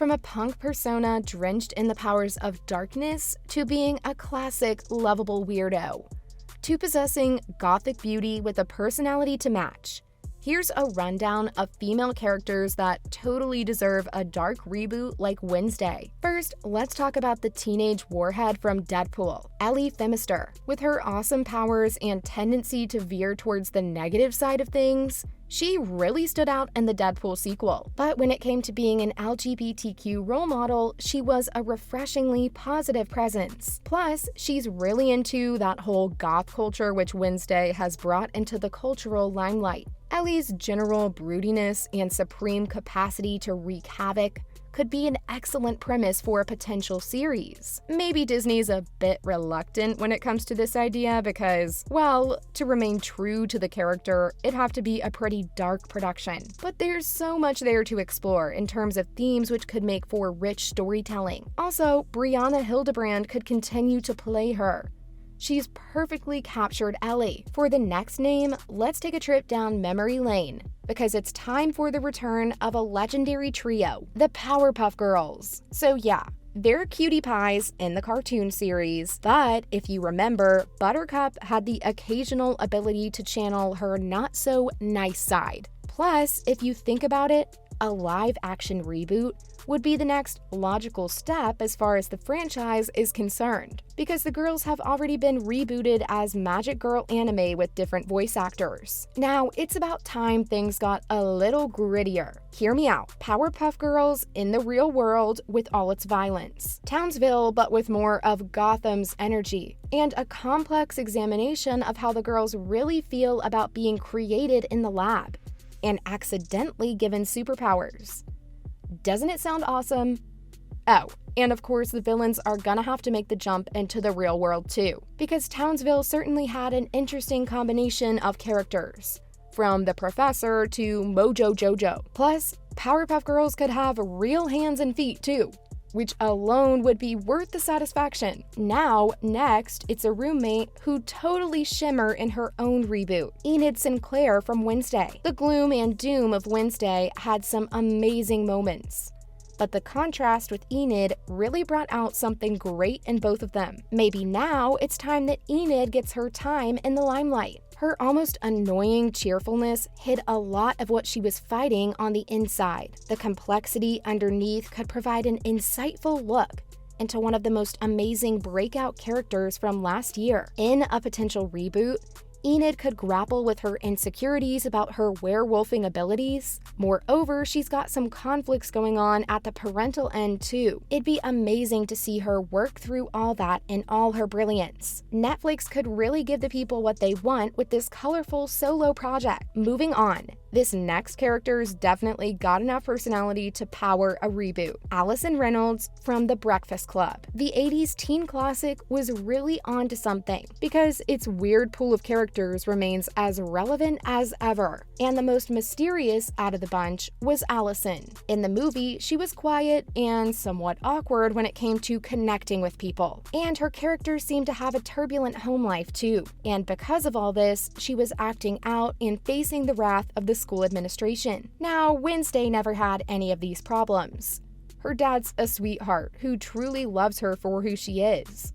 from a punk persona drenched in the powers of darkness to being a classic lovable weirdo, to possessing gothic beauty with a personality to match. Here's a rundown of female characters that totally deserve a dark reboot like Wednesday. First, let's talk about the teenage warhead from Deadpool, Ellie Phemister. With her awesome powers and tendency to veer towards the negative side of things, she really stood out in the Deadpool sequel. But when it came to being an LGBTQ role model, she was a refreshingly positive presence. Plus, she's really into that whole goth culture which Wednesday has brought into the cultural limelight. Ellie's general broodiness and supreme capacity to wreak havoc could be an excellent premise for a potential series. Maybe Disney's a bit reluctant when it comes to this idea because, well, to remain true to the character, it'd have to be a pretty dark production. But there's so much there to explore in terms of themes which could make for rich storytelling. Also, Brianna Hildebrand could continue to play her. She's perfectly captured Ellie. For the next name, let's take a trip down memory lane, because it's time for the return of a legendary trio, the Powerpuff Girls. So yeah, they're cutie pies in the cartoon series, but if you remember, Buttercup had the occasional ability to channel her not-so-nice side. Plus, if you think about it, a live-action reboot would be the next logical step as far as the franchise is concerned, because the girls have already been rebooted as Magic Girl anime with different voice actors. Now, it's about time things got a little grittier. Hear me out. Powerpuff Girls in the real world with all its violence. Townsville, but with more of Gotham's energy. And a complex examination of how the girls really feel about being created in the lab and accidentally given superpowers. Doesn't it sound awesome? Oh, and of course the villains are gonna have to make the jump into the real world too, because Townsville certainly had an interesting combination of characters, from the professor to Mojo Jojo. Plus, Powerpuff Girls could have real hands and feet too, which alone would be worth the satisfaction. Now, next, it's a roommate who totally shimmer in her own reboot, Enid Sinclair from Wednesday. The gloom and doom of Wednesday had some amazing moments, but the contrast with Enid really brought out something great in both of them. Maybe now it's time that Enid gets her time in the limelight. Her almost annoying cheerfulness hid a lot of what she was fighting on the inside. The complexity underneath could provide an insightful look into one of the most amazing breakout characters from last year. In a potential reboot, Enid could grapple with her insecurities about her werewolfing abilities. Moreover, she's got some conflicts going on at the parental end too. It'd be amazing to see her work through all that in all her brilliance. Netflix could really give the people what they want with this colorful solo project. Moving on. This next character's definitely got enough personality to power a reboot. Allison Reynolds from The Breakfast Club. The 80s teen classic was really onto something, because its weird pool of characters remains as relevant as ever. And the most mysterious out of the bunch was Allison. In the movie, she was quiet and somewhat awkward when it came to connecting with people. And her character seemed to have a turbulent home life too. And because of all this, she was acting out and facing the wrath of the school administration. Now, Wednesday never had any of these problems. Her dad's a sweetheart who truly loves her for who she is.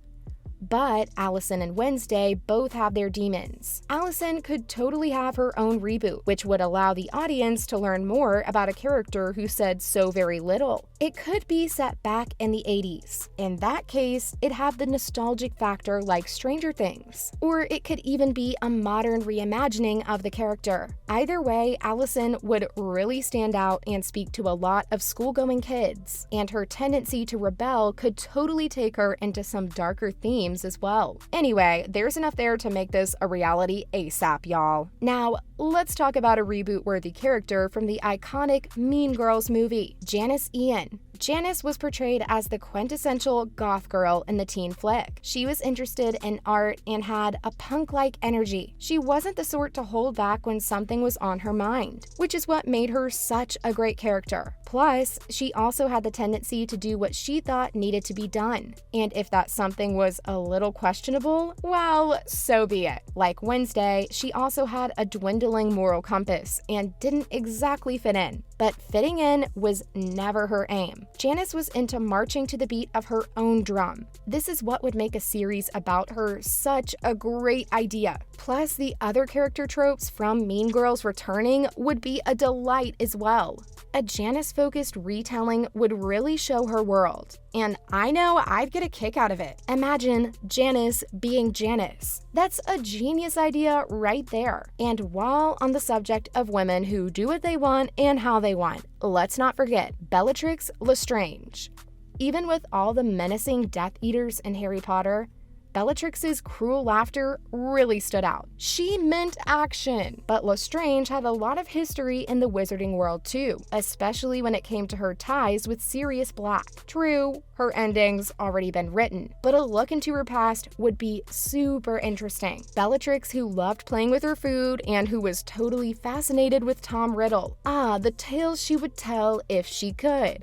But Allison and Wednesday both have their demons. Allison could totally have her own reboot, which would allow the audience to learn more about a character who said so very little. It could be set back in the 80s. In that case, it'd have the nostalgic factor like Stranger Things. Or it could even be a modern reimagining of the character. Either way, Allison would really stand out and speak to a lot of school-going kids. And her tendency to rebel could totally take her into some darker themes as well. Anyway, there's enough there to make this a reality ASAP, y'all. Now, let's talk about a reboot-worthy character from the iconic Mean Girls movie, Janice Ian. Janice was portrayed as the quintessential goth girl in the teen flick. She was interested in art and had a punk-like energy. She wasn't the sort to hold back when something was on her mind, which is what made her such a great character. Plus, she also had the tendency to do what she thought needed to be done. And if that something was a little questionable, well, so be it. Like Wednesday, she also had a dwindling moral compass and didn't exactly fit in. But fitting in was never her aim. Janice was into marching to the beat of her own drum. This is what would make a series about her such a great idea. Plus, the other character tropes from Mean Girls returning would be a delight as well. A Janice-focused retelling would really show her world. And I know I'd get a kick out of it. Imagine Janice being Janice. That's a genius idea right there. And while on the subject of women who do what they want and how they want, let's not forget Bellatrix Lestrange. Even with all the menacing Death Eaters in Harry Potter, Bellatrix's cruel laughter really stood out. She meant action, but Lestrange had a lot of history in the wizarding world too, especially when it came to her ties with Sirius Black. True, her ending's already been written, but a look into her past would be super interesting. Bellatrix, who loved playing with her food and who was totally fascinated with Tom Riddle. The tales she would tell if she could.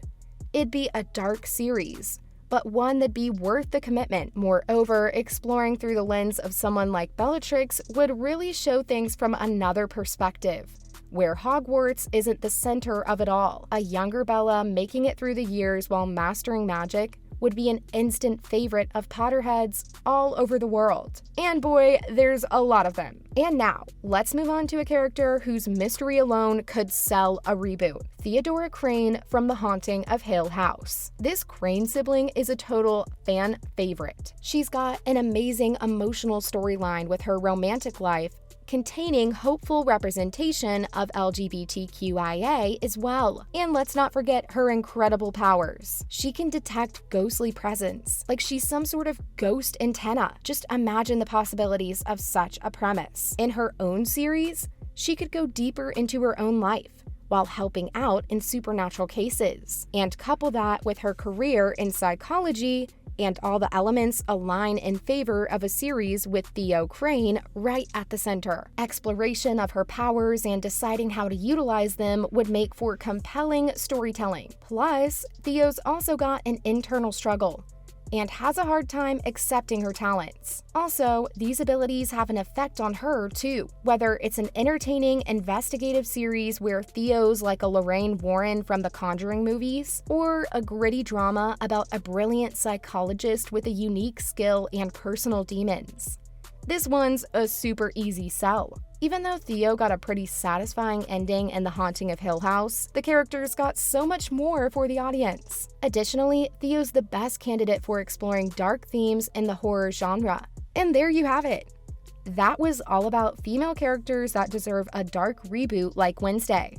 It'd be a dark series, but one that'd be worth the commitment. Moreover, exploring through the lens of someone like Bellatrix would really show things from another perspective, where Hogwarts isn't the center of it all. A younger Bella making it through the years while mastering magic would be an instant favorite of Potterheads all over the world. And boy, there's a lot of them. And now, let's move on to a character whose mystery alone could sell a reboot. Theodora Crane from The Haunting of Hill House. This Crane sibling is a total fan favorite. She's got an amazing emotional storyline with her romantic life, containing hopeful representation of LGBTQIA as well. And let's not forget her incredible powers. She can detect ghostly presence, like she's some sort of ghost antenna. Just imagine the possibilities of such a premise. In her own series, she could go deeper into her own life while helping out in supernatural cases. And couple that with her career in psychology, and all the elements align in favor of a series with Theo Crane right at the center. Exploration of her powers and deciding how to utilize them would make for compelling storytelling. Plus, Theo's also got an internal struggle and has a hard time accepting her talents. Also, these abilities have an effect on her too. Whether it's an entertaining investigative series where Theo's like a Lorraine Warren from the Conjuring movies, or a gritty drama about a brilliant psychologist with a unique skill and personal demons. This one's a super easy sell. Even though Theo got a pretty satisfying ending in The Haunting of Hill House, the characters got so much more for the audience. Additionally, Theo's the best candidate for exploring dark themes in the horror genre. And there you have it. That was all about female characters that deserve a dark reboot like Wednesday.